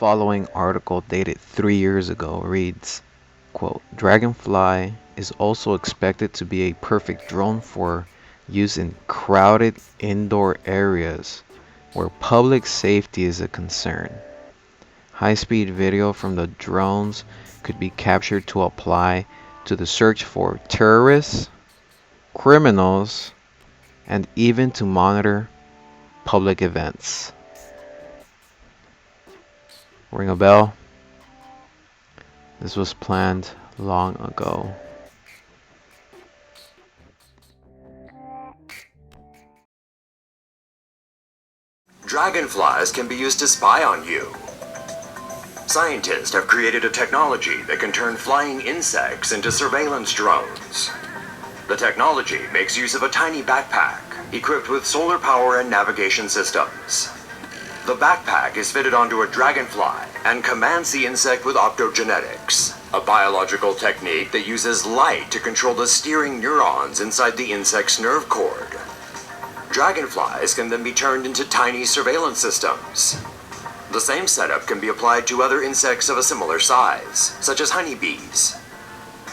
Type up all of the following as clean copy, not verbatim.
following article dated 3 years ago reads, quote, Dragonfly is also expected to be a perfect drone for use in crowded indoor areas where public safety is a concern. High-speed video from the drones could be captured to apply to the search for terrorists, criminals, and even to monitor public events. Ring a bell? This was planned long ago. Dragonflies can be used to spy on you. Scientists have created a technology that can turn flying insects into surveillance drones. The technology makes use of a tiny backpack equipped with solar power and navigation systems. The backpack is fitted onto a dragonfly and commands the insect with optogenetics, a biological technique that uses light to control the steering neurons inside the insect's nerve cord. Dragonflies can then be turned into tiny surveillance systems. The same setup can be applied to other insects of a similar size, such as honeybees.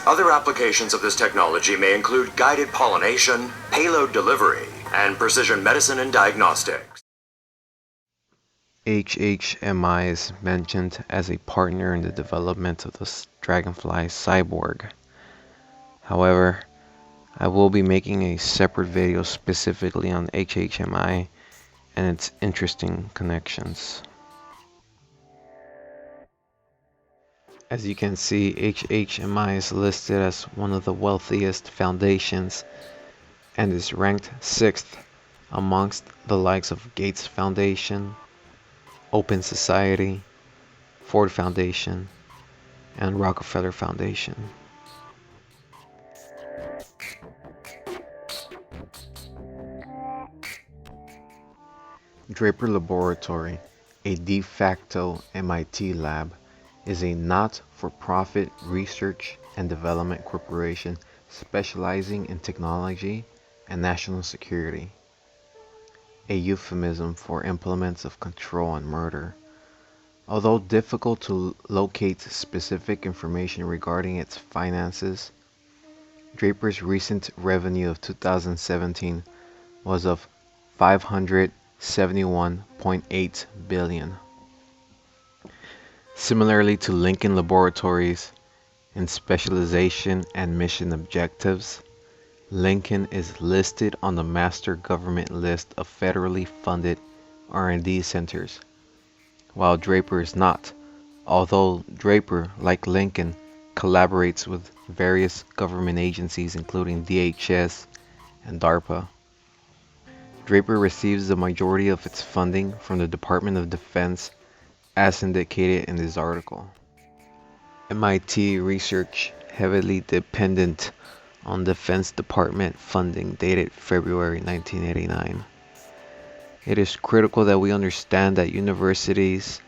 Other applications of this technology may include guided pollination, payload delivery, and precision medicine and diagnostics. HHMI is mentioned as a partner in the development of the Dragonfly Cyborg. However, I will be making a separate video specifically on HHMI and its interesting connections. As you can see, HHMI is listed as one of the wealthiest foundations and is ranked 6th amongst the likes of Gates Foundation, Open Society, Ford Foundation, and Rockefeller Foundation. Draper Laboratory, a de facto MIT lab, is a not-for-profit research and development corporation specializing in technology and national security, a euphemism for implements of control and murder. Although difficult to locate specific information regarding its finances, Draper's recent revenue of 2017 was of $571.8 billion. Similarly to Lincoln Laboratories in specialization and mission objectives, Lincoln is listed on the master government list of federally funded R&D centers, while Draper is not, although Draper, like Lincoln, collaborates with various government agencies including DHS and DARPA. Draper receives the majority of its funding from the Department of Defense, as indicated in this article. MIT research heavily dependent on Defense Department funding dated February 1989. It is critical that we understand that universities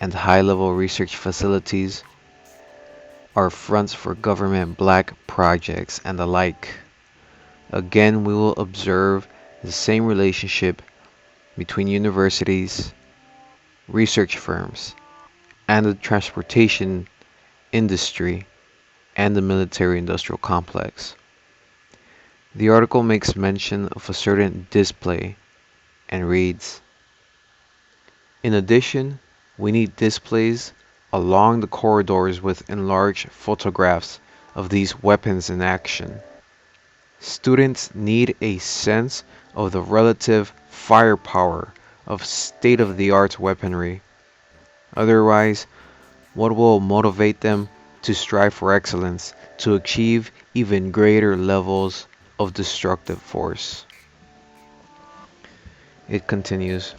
and high-level research facilities are fronts for government black projects and the like. Again, we will observe the same relationship between universities, research firms, and the transportation industry and the military-industrial complex. The article makes mention of a certain display and reads, in addition, we need displays along the corridors with enlarged photographs of these weapons in action. Students need a sense of the relative firepower of state-of-the-art weaponry. Otherwise, what will motivate them to strive for excellence, to achieve even greater levels of destructive force? It continues,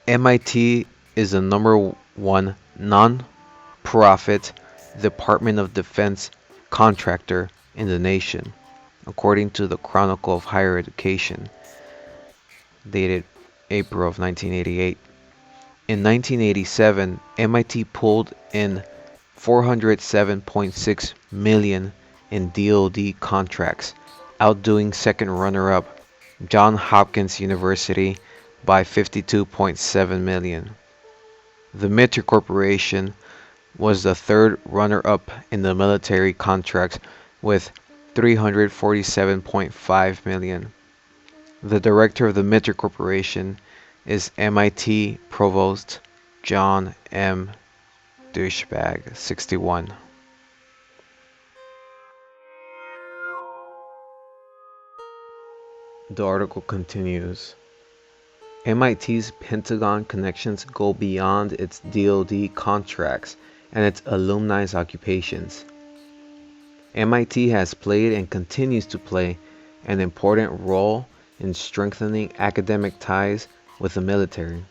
MIT is the #1 non-profit Department of Defense contractor in the nation, according to the Chronicle of Higher Education, dated April of 1988. In 1987, MIT pulled in $407.6 million in DoD contracts, outdoing second runner-up Johns Hopkins University by $52.7 million. The Mitre Corporation was the third runner-up in the military contracts with $347.5 million. The director of the Mitre Corporation is MIT Provost John M. Douchebag, 61. The article continues. MIT's Pentagon connections go beyond its DoD contracts and its alumni's occupations. MIT has played and continues to play an important role in strengthening academic ties with the military.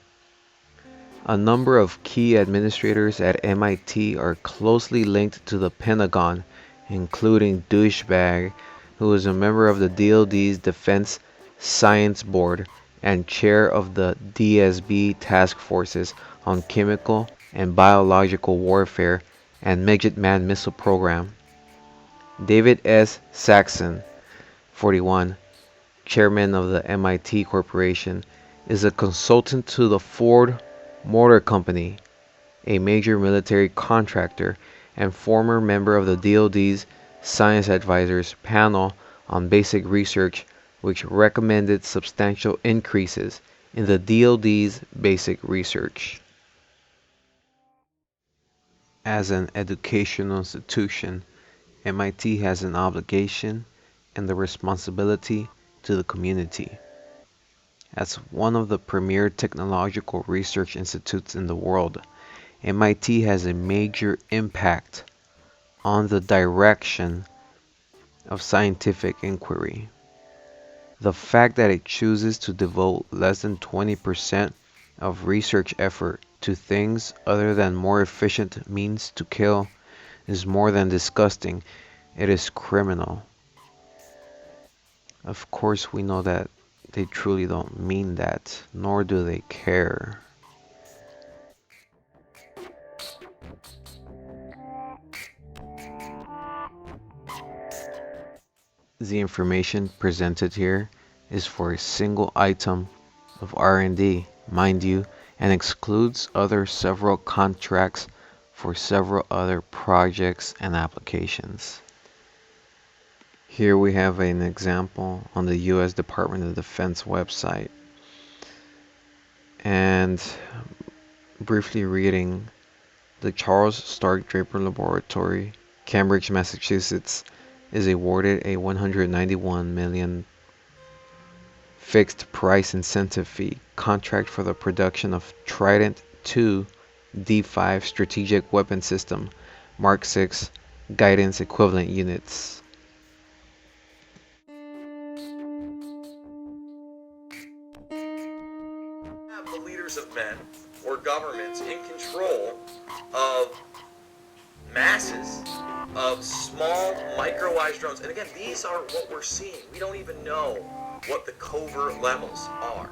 A number of key administrators at MIT are closely linked to the Pentagon, including Douchebag, who is a member of the DoD's Defense Science Board and chair of the DSB task forces on chemical and biological warfare and Midget Man missile program. David S. Saxon, 41, chairman of the MIT Corporation, is a consultant to the Ford Motor Company, a major military contractor and former member of the DoD's Science Advisors Panel on Basic Research, which recommended substantial increases in the DoD's basic research. As an educational institution, MIT has an obligation and the responsibility to the community. As one of the premier technological research institutes in the world, MIT has a major impact on the direction of scientific inquiry. The fact that it chooses to devote less than 20% of research effort to things other than more efficient means to kill is more than disgusting. It is criminal. Of course, we know that they truly don't mean that, nor do they care. The information presented here is for a single item of R&D, mind you, and excludes other several contracts for several other projects and applications. Here we have an example on the U.S. Department of Defense website. And briefly reading, the Charles Stark Draper Laboratory, Cambridge, Massachusetts, is awarded a $191 million fixed price incentive fee contract for the production of Trident II D5 strategic weapon system Mark 6 guidance equivalent units. Have the leaders of men or governments in control of masses of small microwise drones. And again, these are what we're seeing. We don't even know what the covert levels are.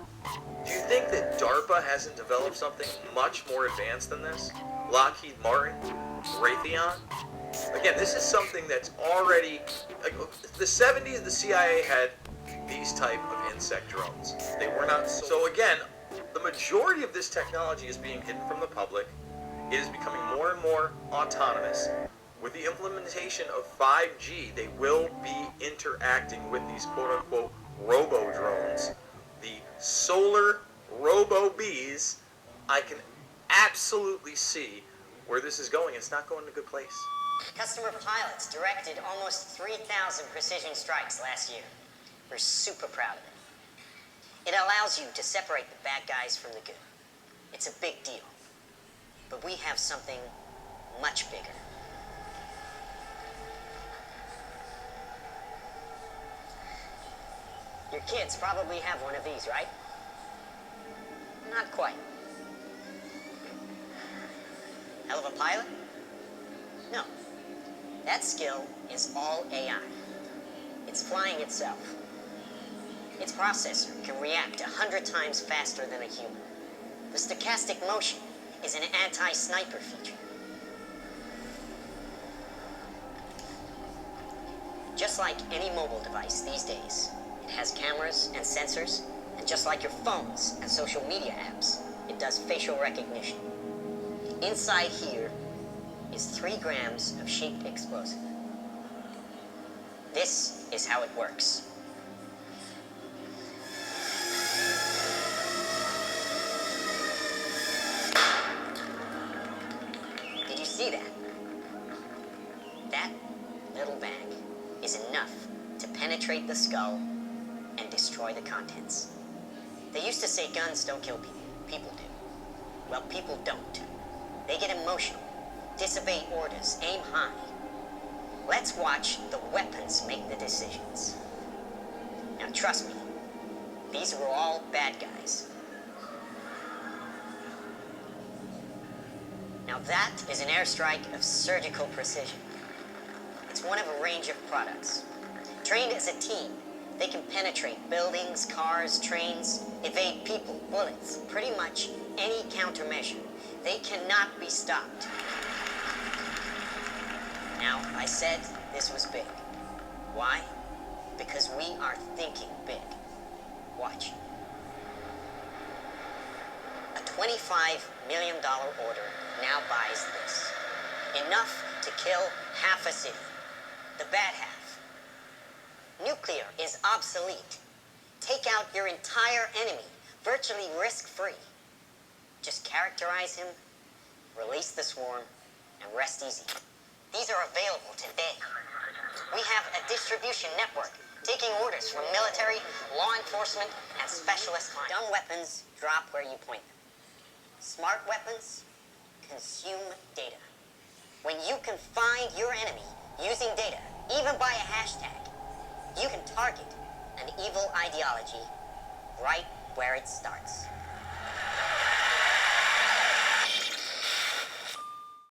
Do you think that DARPA hasn't developed something much more advanced than this? Lockheed Martin, Raytheon? Again, this is something that's already, like, the 70s, the CIA had these type of insect drones. They were not so again, the majority of this technology is being hidden from the public. It is becoming more and more autonomous. With the implementation of 5G, they will be interacting with these quote-unquote robo-drones. The solar robo-bees, I can absolutely see where this is going. It's not going to a good place. Customer pilots directed almost 3,000 precision strikes last year. We're super proud of it. It allows you to separate the bad guys from the good. It's a big deal. But we have something much bigger. Your kids probably have one of these, right? Not quite. Hell of a pilot? No. That skill is all AI. It's flying itself. Its processor can react 100 times faster than a human. The stochastic motion is an anti-sniper feature. Just like any mobile device these days, it has cameras and sensors, and just like your phones and social media apps, it does facial recognition. Inside here is 3 grams of shaped explosive. This is how it works. Did you see that? That little bag is enough to penetrate the skull and destroy the contents. They used to say guns don't kill people. People do. Well, people don't. They get emotional, disobey orders, aim high. Let's watch the weapons make the decisions. Now trust me, these were all bad guys. Now that is an airstrike of surgical precision. It's one of a range of products. Trained as a team, they can penetrate buildings, cars, trains, evade people, bullets, pretty much any countermeasure. They cannot be stopped. Now, I said this was big. Why? Because we are thinking big. Watch. A $25 million order now buys this. Enough to kill half a city. The bad half. Nuclear is obsolete. Take out your entire enemy, virtually risk-free. Just characterize him, release the swarm, and rest easy. These are available today. We have a distribution network taking orders from military, law enforcement, and specialist clients. Dumb weapons drop where you point them. Smart weapons consume data. When you can find your enemy using data, even by a hashtag, you can target an evil ideology right where it starts.